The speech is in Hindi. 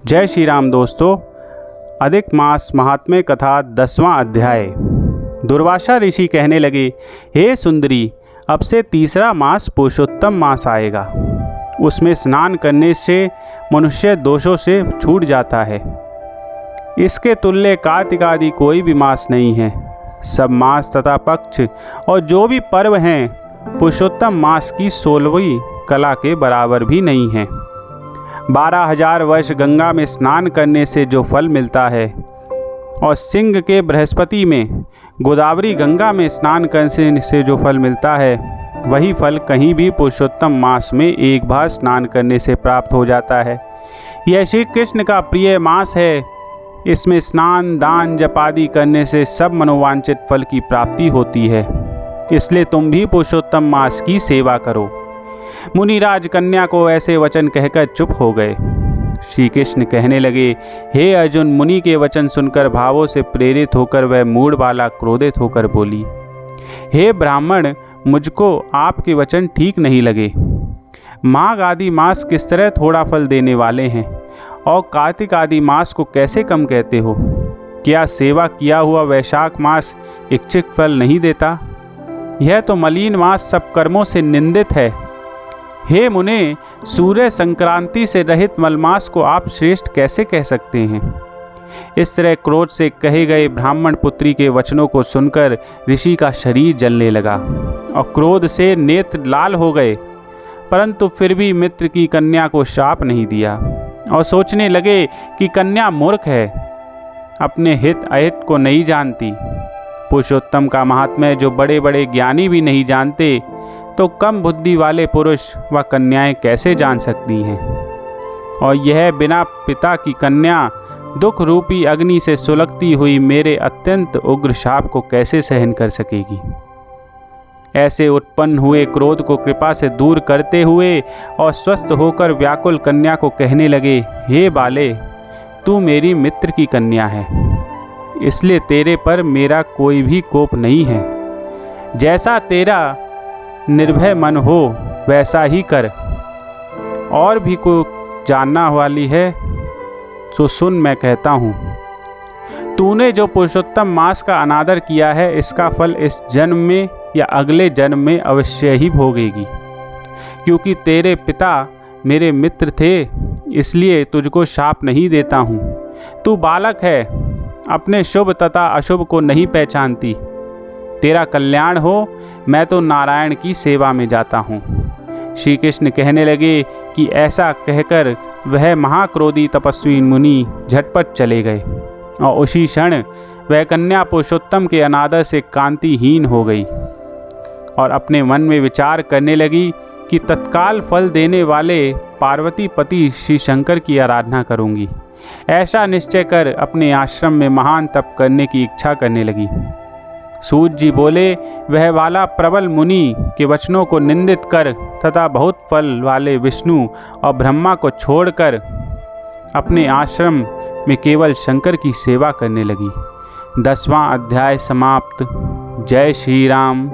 जय श्री राम दोस्तों। अधिक मास महात्म्य कथा 10वां अध्याय। दुर्वासा ऋषि कहने लगे, हे सुंदरी, अब से तीसरा मास पुरुषोत्तम मास आएगा। उसमें स्नान करने से मनुष्य दोषों से छूट जाता है। इसके तुल्य कार्तिक आदि कोई भी मास नहीं है। सब मास तथा पक्ष और जो भी पर्व हैं पुरुषोत्तम मास की 16वीं कला के बराबर भी नहीं है। 12,000 वर्ष गंगा में स्नान करने से जो फल मिलता है और सिंह के बृहस्पति में गोदावरी गंगा में स्नान करने से जो फल मिलता है, वही फल कहीं भी पुरुषोत्तम मास में एक बार स्नान करने से प्राप्त हो जाता है। यह श्री कृष्ण का प्रिय मास है। इसमें स्नान, दान, जप आदि करने से सब मनोवांछित फल की प्राप्ति होती है। इसलिए तुम भी पुरुषोत्तम मास की सेवा करो। मुनिराज कन्या को ऐसे वचन कहकर चुप हो गए। श्री कृष्ण कहने लगे, हे अर्जुन, मुनि के वचन सुनकर भावों से प्रेरित होकर वह मूढ़ बाला क्रोधित होकर बोली, हे ब्राह्मण, मुझको आपके वचन ठीक नहीं लगे। माघ आदि मास किस तरह थोड़ा फल देने वाले हैं और कार्तिक आदि मास को कैसे कम कहते हो? क्या सेवा किया हुआ वैशाख मास इच्छित फल नहीं देता? यह तो मलिन मास सब कर्मों से निंदित है। हे मुने, सूर्य संक्रांति से रहित मलमास को आप श्रेष्ठ कैसे कह सकते हैं? इस तरह क्रोध से कहे गए ब्राह्मण पुत्री के वचनों को सुनकर ऋषि का शरीर जलने लगा और क्रोध से नेत्र लाल हो गए, परंतु फिर भी मित्र की कन्या को शाप नहीं दिया और सोचने लगे कि कन्या मूर्ख है, अपने हित अहित को नहीं जानती। पुरुषोत्तम का महात्म्य जो बड़े बड़े ज्ञानी भी नहीं जानते, तो कम बुद्धि वाले पुरुष व कन्याएं कैसे जान सकती हैं? और यह बिना पिता की कन्या दुख रूपी अग्नि से सुलगती हुई मेरे अत्यंत उग्र शाप को कैसे सहन कर सकेगी? ऐसे उत्पन्न हुए क्रोध को कृपा से दूर करते हुए और स्वस्थ होकर व्याकुल कन्या को कहने लगे, हे बाले, तू मेरी मित्र की कन्या है, इसलिए तेरे पर मेरा कोई भी कोप नहीं है। जैसा तेरा निर्भय मन हो वैसा ही कर। और भी को जानना वाली है तो सुन, मैं कहता हूँ। तूने जो पुरुषोत्तम मास का अनादर किया है, इसका फल इस जन्म में या अगले जन्म में अवश्य ही भोगेगी। क्योंकि तेरे पिता मेरे मित्र थे, इसलिए तुझको शाप नहीं देता हूँ। तू बालक है, अपने शुभ तथा अशुभ को नहीं पहचानती। तेरा कल्याण हो, मैं तो नारायण की सेवा में जाता हूँ। श्री कृष्ण कहने लगे कि ऐसा कहकर वह महाक्रोधी तपस्वी मुनि झटपट चले गए और उसी क्षण वह कन्या पुरुषोत्तम के अनादर से कांतिहीन हो गई और अपने मन में विचार करने लगी कि तत्काल फल देने वाले पार्वती पति श्री शंकर की आराधना करूंगी। ऐसा निश्चय कर अपने आश्रम में महान तप करने की इच्छा करने लगी। सूत जी बोले, वह वाला प्रबल मुनि के वचनों को निंदित कर तथा बहुत फल वाले विष्णु और ब्रह्मा को छोड़कर अपने आश्रम में केवल शंकर की सेवा करने लगी। 10वां अध्याय समाप्त। जय श्री राम।